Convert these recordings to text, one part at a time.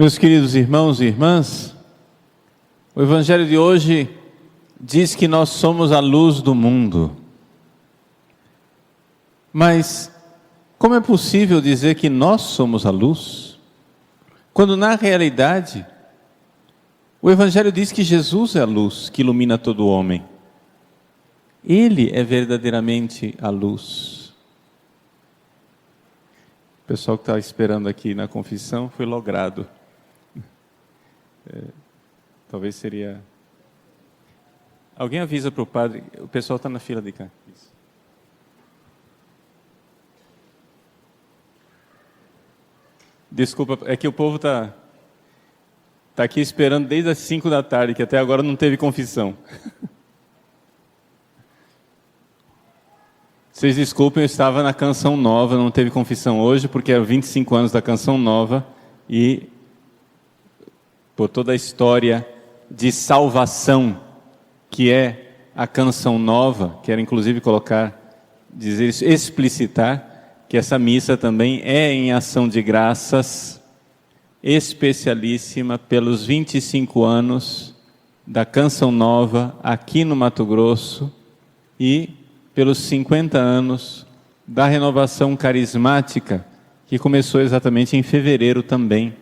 Meus queridos irmãos e irmãs, o Evangelho de hoje diz que nós somos a luz do mundo. Mas como é possível dizer que nós somos a luz, quando na realidade o Evangelho diz que Jesus é a luz que ilumina todo homem? Ele é verdadeiramente a luz. O pessoal que está esperando aqui na confissão foi logrado. Talvez seria... Alguém avisa para o padre, o pessoal está na fila de cá. Isso. Desculpa, é que o povo está aqui esperando desde as 5 da tarde, que até agora não teve confissão. Vocês desculpem, eu estava na Canção Nova, não teve confissão hoje, porque é 25 anos da Canção Nova, e por toda a história de salvação que é a Canção Nova, quero inclusive dizer isso, explicitar, que essa missa também é em ação de graças, especialíssima pelos 25 anos da Canção Nova aqui no Mato Grosso e pelos 50 anos da renovação carismática, que começou exatamente em fevereiro também.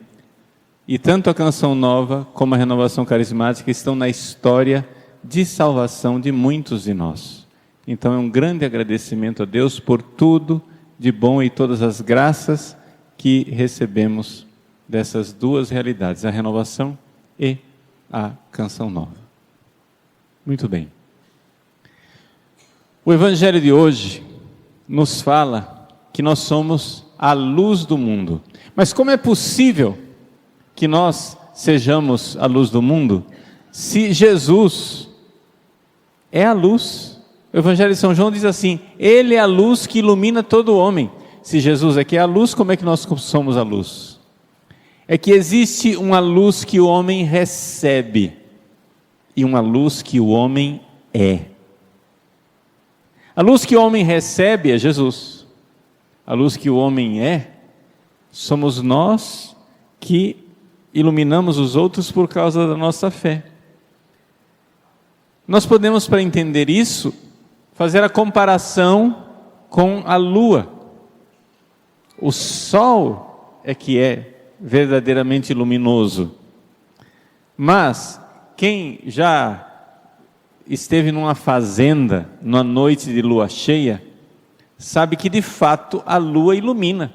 E tanto a Canção Nova como a renovação carismática estão na história de salvação de muitos de nós. Então é um grande agradecimento a Deus por tudo de bom e todas as graças que recebemos dessas duas realidades, a renovação e a Canção Nova. Muito bem. O Evangelho de hoje nos fala que nós somos a luz do mundo. Mas como é possível que nós sejamos a luz do mundo se Jesus é a luz? O Evangelho de São João diz assim: Ele é a luz que ilumina todo homem. Se Jesus é que é a luz, como é que nós somos a luz? É que existe uma luz que o homem recebe e uma luz que o homem é. A luz que o homem recebe é Jesus. A luz que o homem é, somos nós que iluminamos os outros por causa da nossa fé. Nós podemos, para entender isso, fazer a comparação com a lua. O sol é que é verdadeiramente luminoso. Mas quem já esteve numa fazenda, numa noite de lua cheia, sabe que de fato a lua ilumina.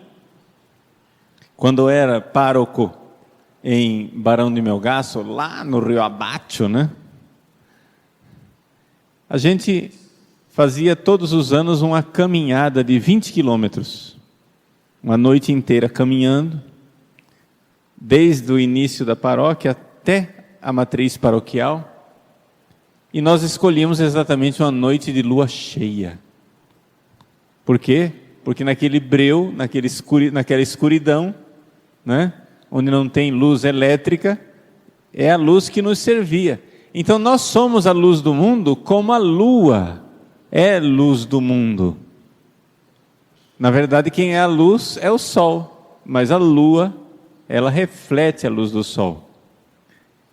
Quando eu era pároco em Barão de Melgaço, lá no Rio Abacho, né? A gente fazia todos os anos uma caminhada de 20 quilômetros, uma noite inteira caminhando, desde o início da paróquia até a matriz paroquial, e nós escolhíamos exatamente uma noite de lua cheia. Por quê? Porque naquele breu, naquela escuridão, né, onde não tem luz elétrica, é a luz que nos servia. Então nós somos a luz do mundo como a lua é luz do mundo. Na verdade, quem é a luz é o sol, mas a lua, ela reflete a luz do sol.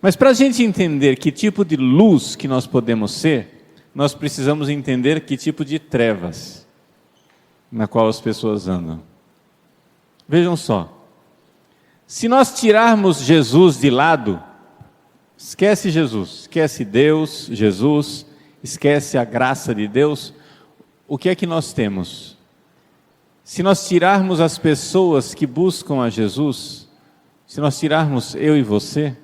Mas para a gente entender que tipo de luz que nós podemos ser, nós precisamos entender que tipo de trevas na qual as pessoas andam. Vejam só, se nós tirarmos Jesus de lado, esquece Jesus, esquece Deus, Jesus, esquece a graça de Deus, o que é que nós temos? Se nós tirarmos as pessoas que buscam a Jesus, se nós tirarmos eu e você,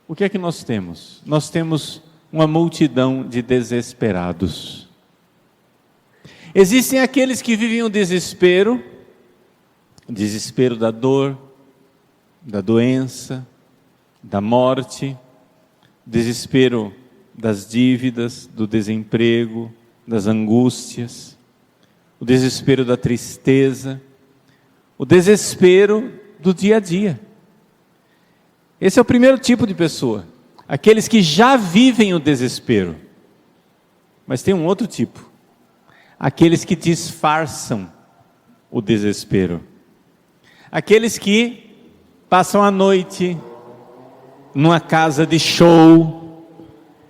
o que é que nós temos? Nós temos uma multidão de desesperados. Existem aqueles que vivem o desespero da dor, da doença, da morte, desespero das dívidas, do desemprego, das angústias, o desespero da tristeza, o desespero do dia a dia. Esse é o primeiro tipo de pessoa, aqueles que já vivem o desespero. Mas tem um outro tipo, aqueles que disfarçam o desespero, aqueles que passam a noite numa casa de show,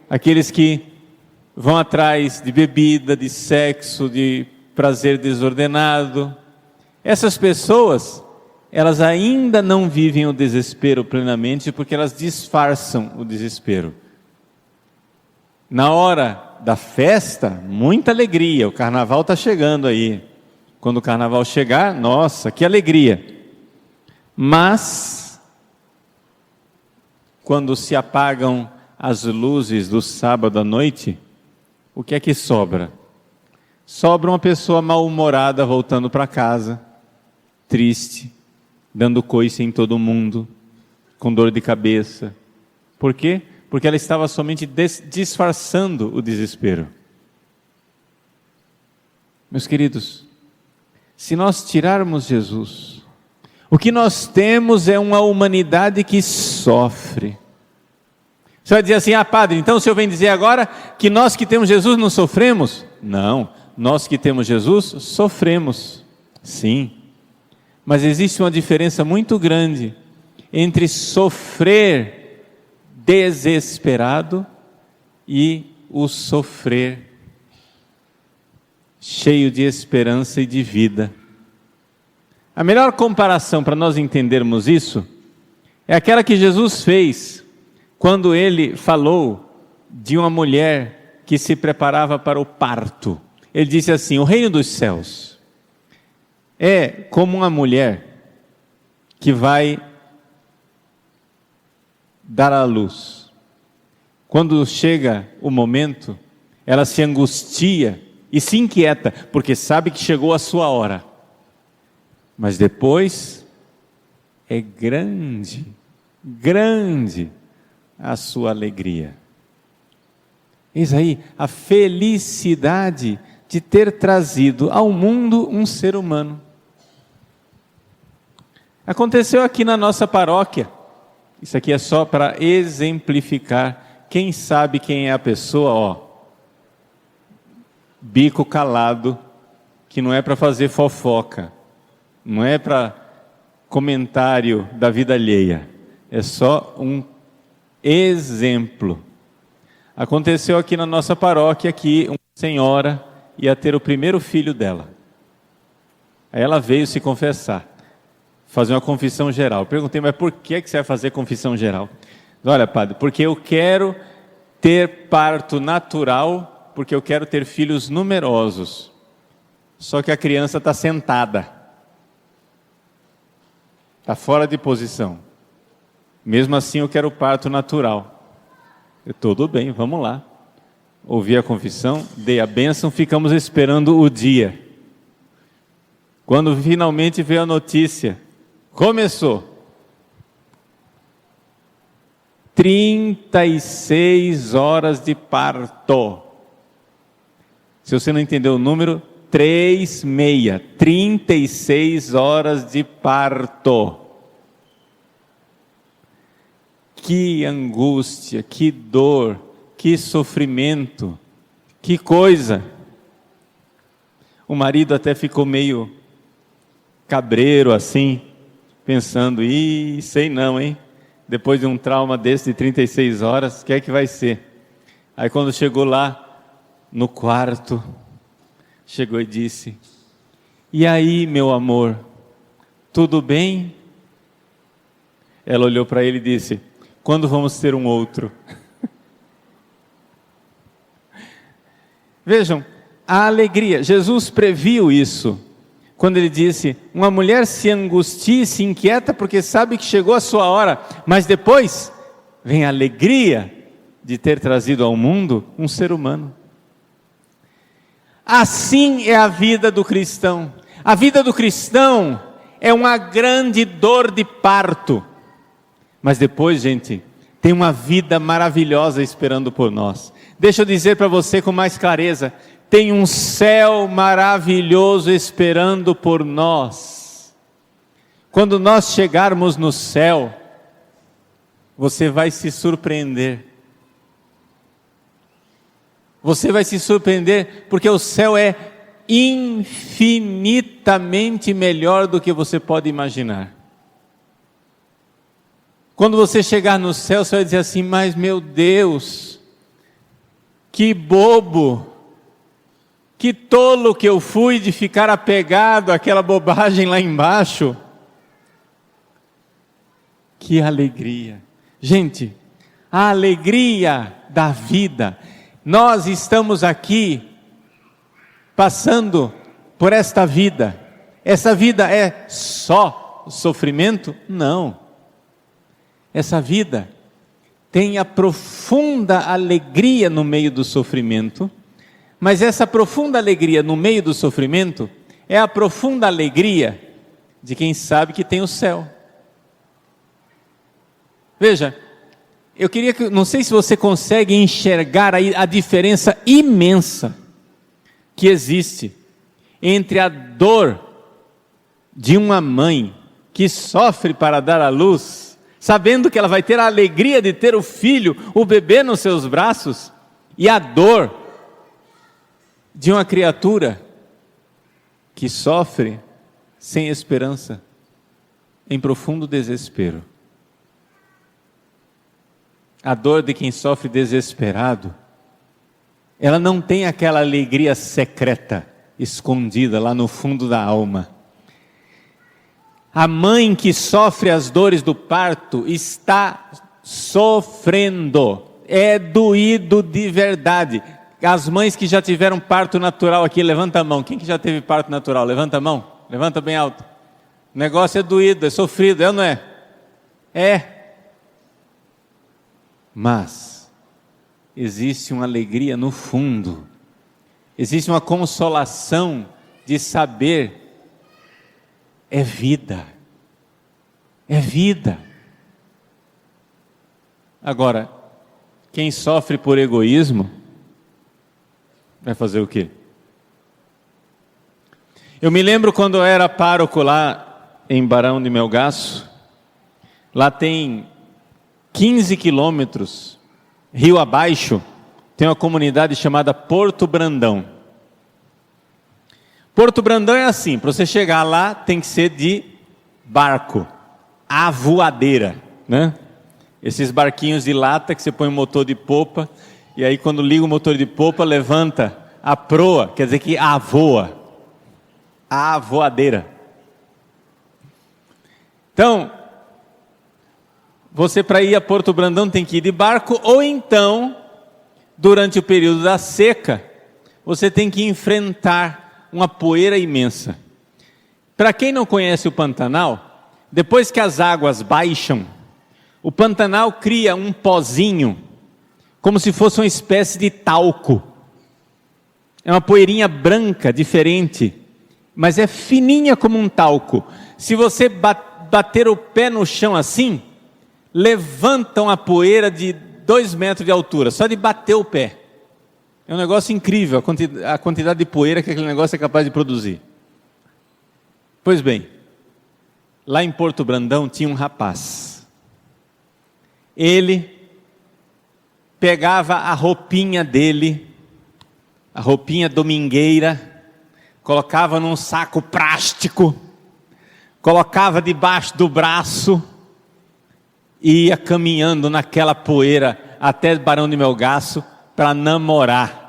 aqueles que vão atrás de bebida, de sexo, de prazer desordenado. Essas pessoas, elas ainda não vivem o desespero plenamente, porque elas disfarçam o desespero. Na hora da festa, muita alegria, o carnaval está chegando aí. Quando o carnaval chegar, nossa, que alegria. Mas, quando se apagam as luzes do sábado à noite, o que é que sobra? Sobra uma pessoa mal-humorada voltando para casa, triste, dando coice em todo mundo, com dor de cabeça. Por quê? Porque ela estava somente disfarçando o desespero. Meus queridos, se nós tirarmos Jesus, o que nós temos é uma humanidade que sofre. Você vai dizer assim: ah, padre, então o senhor vem dizer agora que nós que temos Jesus não sofremos? Não, nós que temos Jesus sofremos, sim. Mas existe uma diferença muito grande entre sofrer desesperado e o sofrer cheio de esperança e de vida. A melhor comparação para nós entendermos isso é aquela que Jesus fez quando ele falou de uma mulher que se preparava para o parto. Ele disse assim: o reino dos céus é como uma mulher que vai dar à luz. Quando chega o momento, ela se angustia e se inquieta, porque sabe que chegou a sua hora. Mas depois é grande, grande a sua alegria. Eis aí a felicidade de ter trazido ao mundo um ser humano. Aconteceu aqui na nossa paróquia. Isso aqui é só para exemplificar. Quem sabe quem é a pessoa, ó, bico calado, que não é para fazer fofoca, não é para comentário da vida alheia, é só um exemplo. Aconteceu aqui na nossa paróquia que uma senhora ia ter o primeiro filho dela. Aí ela veio se confessar, fazer uma confissão geral. Eu perguntei: mas por que você vai fazer confissão geral? Olha, padre, porque eu quero ter parto natural, porque eu quero ter filhos numerosos. Só que a criança está sentada, está fora de posição. Mesmo assim eu quero parto natural. Tudo bem, vamos lá. Ouvi a confissão, dei a bênção, ficamos esperando o dia. Quando finalmente veio a notícia, começou. 36 horas de parto. Se você não entendeu o número, 36 horas de parto. Que angústia, que dor, que sofrimento, que coisa. O marido até ficou meio cabreiro assim, pensando: sei não, hein? Depois de um trauma desse de 36 horas, o que é que vai ser? Aí quando chegou lá no quarto, chegou e disse: e aí, meu amor, tudo bem? Ela olhou para ele e disse: quando vamos ter um outro? Vejam, a alegria, Jesus previu isso, quando ele disse: uma mulher se angustia e se inquieta porque sabe que chegou a sua hora, mas depois vem a alegria de ter trazido ao mundo um ser humano. Assim é a vida do cristão. A vida do cristão é uma grande dor de parto, mas depois, gente, tem uma vida maravilhosa esperando por nós. Deixa eu dizer para você com mais clareza: tem um céu maravilhoso esperando por nós. Quando nós chegarmos no céu, você vai se surpreender. Você vai se surpreender, porque o céu é infinitamente melhor do que você pode imaginar. Quando você chegar no céu, você vai dizer assim: mas meu Deus, que bobo, que tolo que eu fui de ficar apegado àquela bobagem lá embaixo. Que alegria! Gente, a alegria da vida. Nós estamos aqui passando por esta vida. Essa vida é só sofrimento? Não. Essa vida tem a profunda alegria no meio do sofrimento, mas essa profunda alegria no meio do sofrimento é a profunda alegria de quem sabe que tem o céu. Veja, eu queria que, não sei se você consegue enxergar aí a diferença imensa que existe entre a dor de uma mãe que sofre para dar à luz, sabendo que ela vai ter a alegria de ter o filho, o bebê nos seus braços, e a dor de uma criatura que sofre sem esperança, em profundo desespero. A dor de quem sofre desesperado, ela não tem aquela alegria secreta, escondida lá no fundo da alma. A mãe que sofre as dores do parto está sofrendo, é doído de verdade. As mães que já tiveram parto natural aqui, levanta a mão. Quem que já teve parto natural? Levanta a mão, levanta bem alto. O negócio é doído, é sofrido, é ou não é? É. Mas existe uma alegria no fundo, existe uma consolação de saber, é vida, é vida. Agora, quem sofre por egoísmo, vai fazer o quê? Eu me lembro quando eu era pároco lá em Barão de Melgaço, lá tem 15 quilômetros, rio abaixo, tem uma comunidade chamada Porto Brandão. Porto Brandão é assim, para você chegar lá tem que ser de barco, a voadeira, né? Esses barquinhos de lata que você põe o motor de popa, e aí quando liga o motor de popa, levanta a proa, quer dizer que avoa, a voadeira. Então, você para ir a Porto Brandão tem que ir de barco, ou então, durante o período da seca, você tem que enfrentar uma poeira imensa. Para quem não conhece o Pantanal, depois que as águas baixam, o Pantanal cria um pozinho, como se fosse uma espécie de talco. É uma poeirinha branca, diferente, mas é fininha como um talco. Se você bater o pé no chão assim, levantam a poeira de 2 metros de altura, só de bater o pé. É um negócio incrível a quantidade de poeira que aquele negócio é capaz de produzir. Pois bem, lá em Porto Brandão tinha um rapaz. Ele pegava a roupinha dele, a roupinha domingueira, colocava num saco plástico, colocava debaixo do braço, e ia caminhando naquela poeira até Barão de Melgaço para namorar.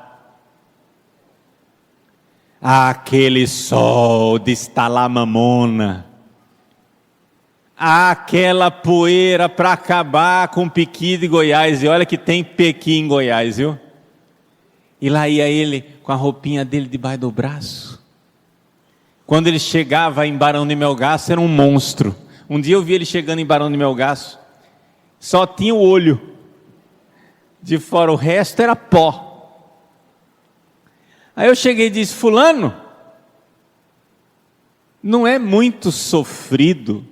Aquele sol de estalar mamona, aquela poeira para acabar com o Pequi de Goiás, e olha que tem Pequi em Goiás, viu? E lá ia ele com a roupinha dele debaixo do braço. Quando ele chegava em Barão de Melgaço, era um monstro. Um dia eu vi ele chegando em Barão de Melgaço, só tinha o olho, de fora o resto era pó. Aí eu cheguei e disse: fulano, não é muito sofrido,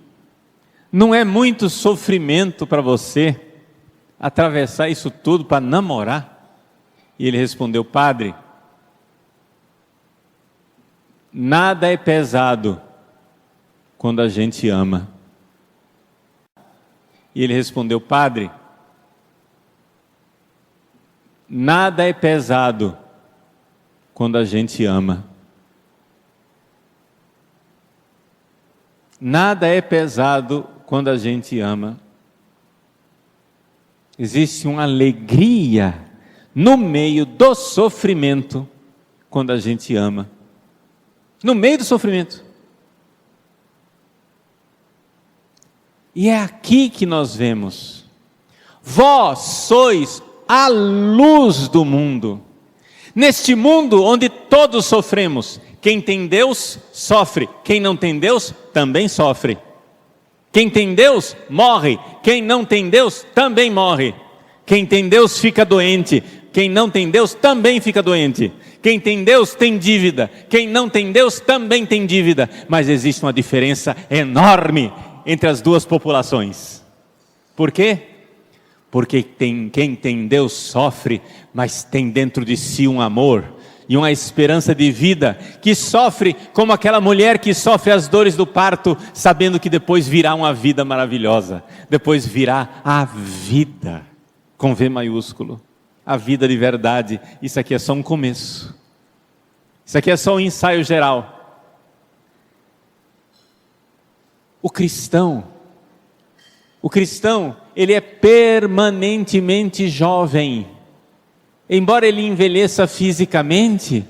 não é muito sofrimento para você atravessar isso tudo para namorar? E ele respondeu: padre, nada é pesado quando a gente ama. E ele respondeu: padre, nada é pesado quando a gente ama. Nada é pesado quando a gente ama. Existe uma alegria no meio do sofrimento quando a gente ama. No meio do sofrimento. E é aqui que nós vemos. Vós sois a luz do mundo. Neste mundo onde todos sofremos, quem tem Deus sofre, quem não tem Deus também sofre. Quem tem Deus morre, quem não tem Deus também morre. Quem tem Deus fica doente, quem não tem Deus também fica doente. Quem tem Deus tem dívida, quem não tem Deus também tem dívida. Mas existe uma diferença enorme entre as duas populações. Por quê? Porque quem tem Deus sofre, mas tem dentro de si um amor e uma esperança de vida, que sofre como aquela mulher que sofre as dores do parto, sabendo que depois virá uma vida maravilhosa, depois virá a vida, com V maiúsculo, a vida de verdade. Isso aqui é só um começo, isso aqui é só um ensaio geral. O cristão, ele é permanentemente jovem. Embora ele envelheça fisicamente,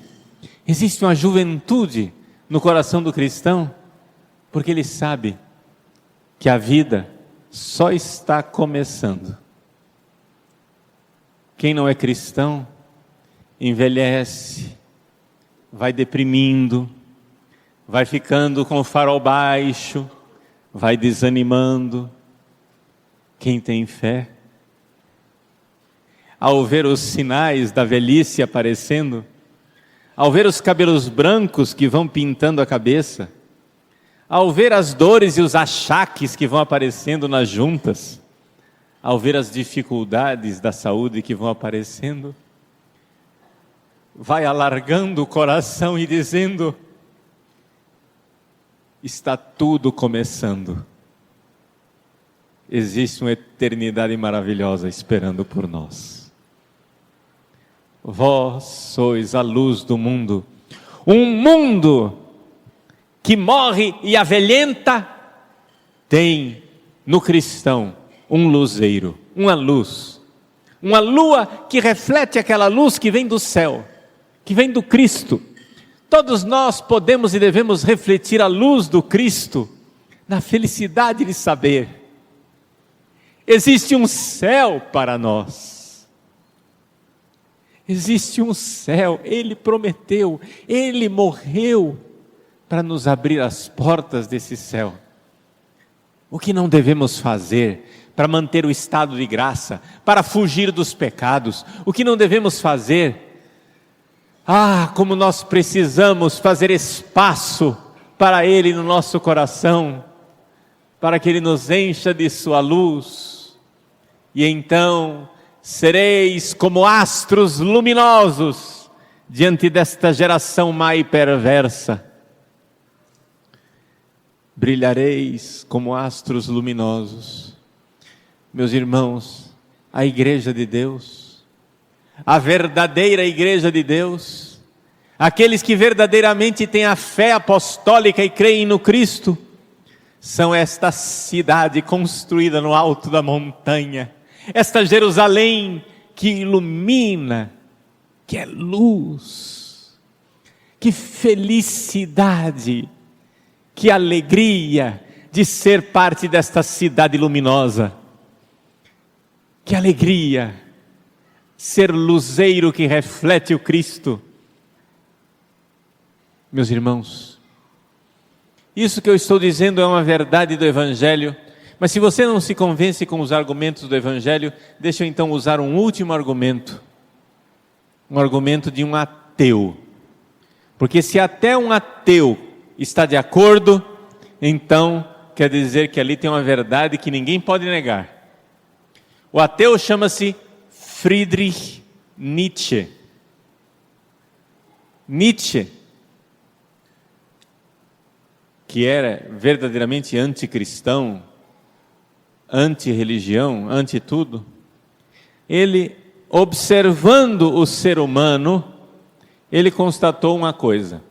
existe uma juventude no coração do cristão, porque ele sabe que a vida só está começando. Quem não é cristão, envelhece, vai deprimindo, vai ficando com o farol baixo, vai desanimando. Quem tem fé, ao ver os sinais da velhice aparecendo, ao ver os cabelos brancos que vão pintando a cabeça, ao ver as dores e os achaques que vão aparecendo nas juntas, ao ver as dificuldades da saúde que vão aparecendo, vai alargando o coração e dizendo: está tudo começando. Existe uma eternidade maravilhosa esperando por nós. Vós sois a luz do mundo. Um mundo que morre e avelhenta tem no cristão um luzeiro, uma luz, uma lua que reflete aquela luz que vem do céu, que vem do Cristo. Todos nós podemos e devemos refletir a luz do Cristo na felicidade de saber: existe um céu para nós. Existe um céu, Ele prometeu, Ele morreu para nos abrir as portas desse céu. O que não devemos fazer para manter o estado de graça, para fugir dos pecados? O que não devemos fazer? Como nós precisamos fazer espaço para Ele no nosso coração, para que Ele nos encha de sua luz, e então sereis como astros luminosos diante desta geração má e perversa. Brilhareis como astros luminosos. Meus irmãos, a igreja de Deus, a verdadeira igreja de Deus, aqueles que verdadeiramente têm a fé apostólica e creem no Cristo, são esta cidade construída no alto da montanha, esta Jerusalém que ilumina, que é luz. Que felicidade, que alegria de ser parte desta cidade luminosa. Que alegria ser luzeiro que reflete o Cristo. Meus irmãos, isso que eu estou dizendo é uma verdade do Evangelho, mas se você não se convence com os argumentos do Evangelho, deixa eu então usar um último argumento, um argumento de um ateu, porque se até um ateu está de acordo, então quer dizer que ali tem uma verdade que ninguém pode negar. O ateu chama-se Friedrich Nietzsche. Nietzsche, que era verdadeiramente anticristão, anti-religião, anti-tudo, ele, observando o ser humano, ele constatou uma coisa: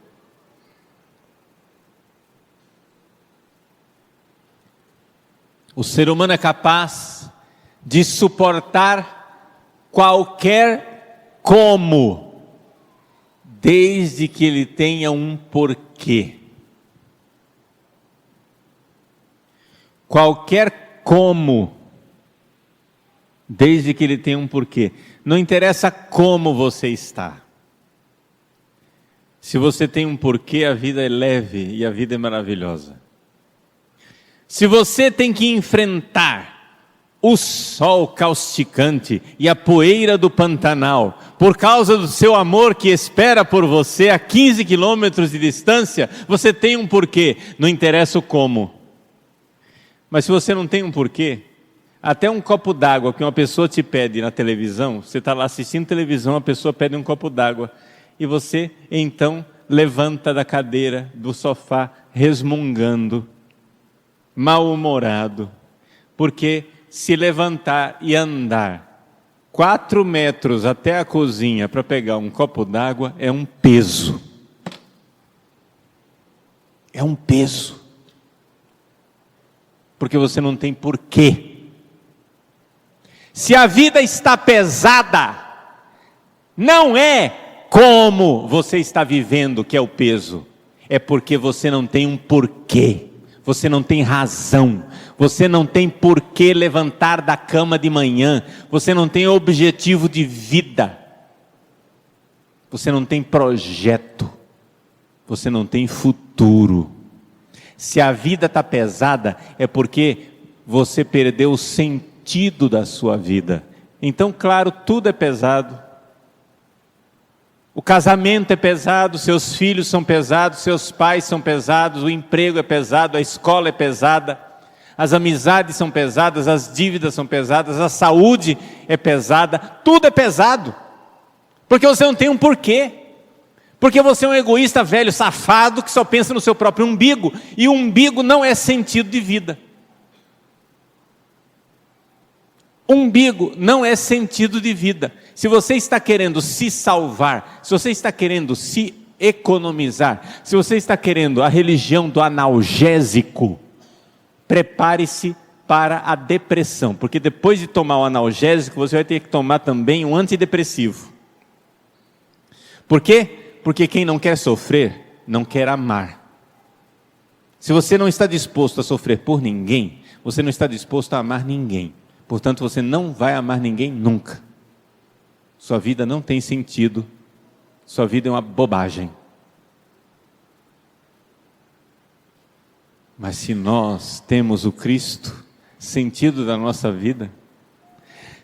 o ser humano é capaz de suportar qualquer como, desde que ele tenha um porquê. Qualquer como, desde que ele tenha um porquê. Não interessa como você está. Se você tem um porquê, a vida é leve e a vida é maravilhosa. Se você tem que enfrentar o sol causticante e a poeira do Pantanal, por causa do seu amor que espera por você a 15 quilômetros de distância, você tem um porquê, não interessa o como. Mas se você não tem um porquê, até um copo d'água que uma pessoa te pede na televisão, você está lá assistindo televisão, a pessoa pede um copo d'água, e você então levanta da cadeira, do sofá, resmungando, mal-humorado, porque se levantar e andar 4 metros até a cozinha para pegar um copo d'água é um peso. É um peso. Porque você não tem porquê. Se a vida está pesada, não é como você está vivendo que é o peso, é porque você não tem um porquê, você não tem razão, você não tem porquê levantar da cama de manhã, você não tem objetivo de vida, você não tem projeto, você não tem futuro. Se a vida está pesada, é porque você perdeu o sentido da sua vida. Então, claro, tudo é pesado. O casamento é pesado, seus filhos são pesados, seus pais são pesados, o emprego é pesado, a escola é pesada, as amizades são pesadas, as dívidas são pesadas, a saúde é pesada, tudo é pesado. Porque você não tem um porquê. Porque você é um egoísta velho, safado, que só pensa no seu próprio umbigo, e o umbigo não é sentido de vida. Umbigo não é sentido de vida. Se você está querendo se salvar, se você está querendo se economizar, se você está querendo a religião do analgésico, prepare-se para a depressão, porque depois de tomar o analgésico, você vai ter que tomar também um antidepressivo. Por quê? Porque quem não quer sofrer, não quer amar. Se você não está disposto a sofrer por ninguém, você não está disposto a amar ninguém. Portanto, você não vai amar ninguém nunca. Sua vida não tem sentido. Sua vida é uma bobagem. Mas se nós temos o Cristo, sentido da nossa vida,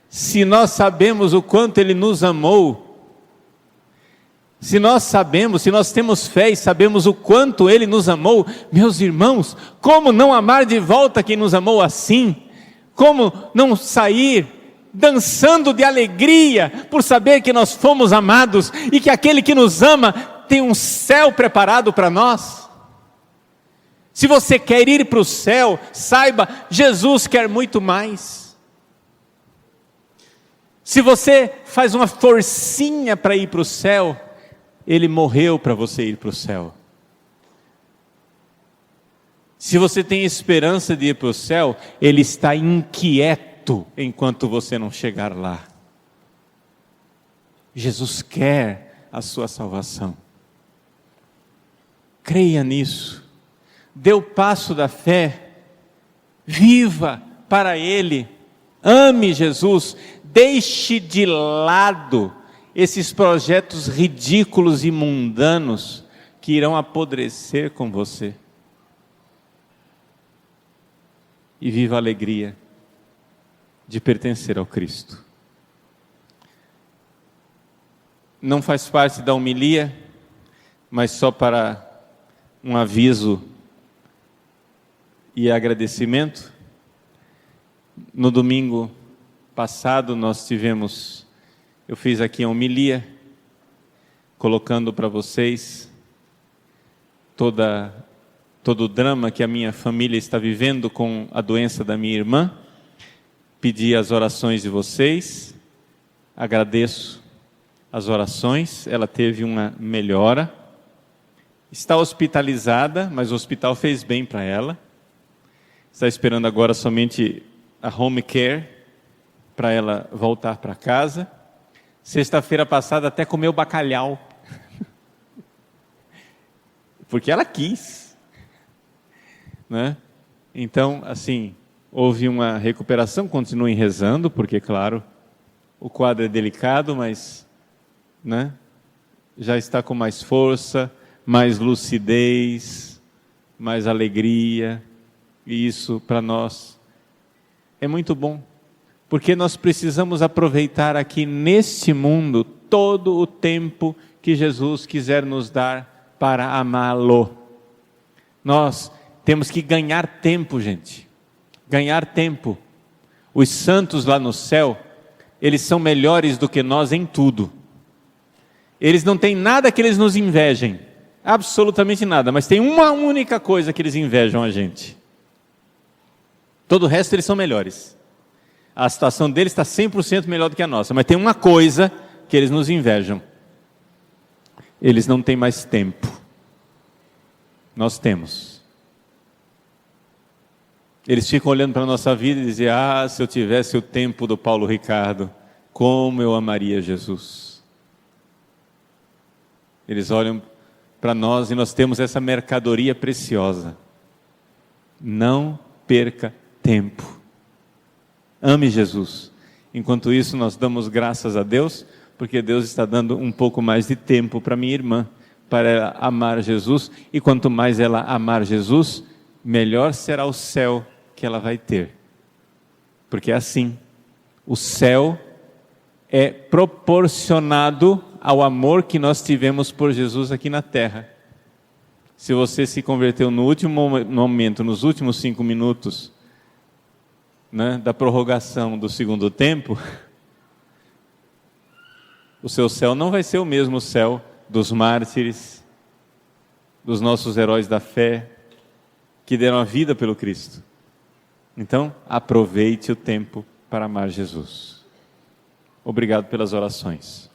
se nós sabemos o quanto Ele nos amou, se nós sabemos, se nós temos fé e sabemos o quanto Ele nos amou, meus irmãos, como não amar de volta quem nos amou assim? Como não sair dançando de alegria por saber que nós fomos amados e que aquele que nos ama tem um céu preparado para nós? Se você quer ir para o céu, saiba, Jesus quer muito mais. Se você faz uma forcinha para ir para o céu, Ele morreu para você ir para o céu. Se você tem esperança de ir para o céu, Ele está inquieto enquanto você não chegar lá. Jesus quer a sua salvação. Creia nisso. Dê o passo da fé. Viva para Ele. Ame Jesus. Deixe de lado esses projetos ridículos e mundanos que irão apodrecer com você. E viva a alegria de pertencer ao Cristo. Não faz parte da homilia, mas só para um aviso e agradecimento. No domingo passado eu fiz aqui a homilia, colocando para vocês todo o drama que a minha família está vivendo com a doença da minha irmã. Pedi as orações de vocês, agradeço as orações, ela teve uma melhora, está hospitalizada, mas o hospital fez bem para ela, está esperando agora somente a home care, para ela voltar para casa. Sexta-feira passada até comeu bacalhau, porque ela quis, né? Então, assim, houve uma recuperação. Continuem rezando, porque, claro, o quadro é delicado, mas, né, já está com mais força, mais lucidez, mais alegria, e isso para nós é muito bom, porque nós precisamos aproveitar aqui neste mundo todo o tempo que Jesus quiser nos dar para amá-lo. Nós temos que ganhar tempo, gente, ganhar tempo. Os santos lá no céu, eles são melhores do que nós em tudo. Eles não têm nada que eles nos invejem, absolutamente nada, mas tem uma única coisa que eles invejam a gente. Todo o resto eles são melhores. A situação deles está 100% melhor do que a nossa, mas tem uma coisa que eles nos invejam: eles não têm mais tempo. Nós temos. Eles ficam olhando para a nossa vida e dizem: se eu tivesse o tempo do Paulo Ricardo, como eu amaria Jesus. Eles olham para nós e nós temos essa mercadoria preciosa. Não perca tempo. Ame Jesus. Enquanto isso, nós damos graças a Deus, porque Deus está dando um pouco mais de tempo para minha irmã, para ela amar Jesus, e quanto mais ela amar Jesus, melhor será o céu que ela vai ter. Porque é assim, o céu é proporcionado ao amor que nós tivemos por Jesus aqui na terra. Se você se converteu no último momento, nos últimos 5 minutos, né, da prorrogação do segundo tempo, o seu céu não vai ser o mesmo céu dos mártires, dos nossos heróis da fé, que deram a vida pelo Cristo. Então, aproveite o tempo para amar Jesus. Obrigado pelas orações.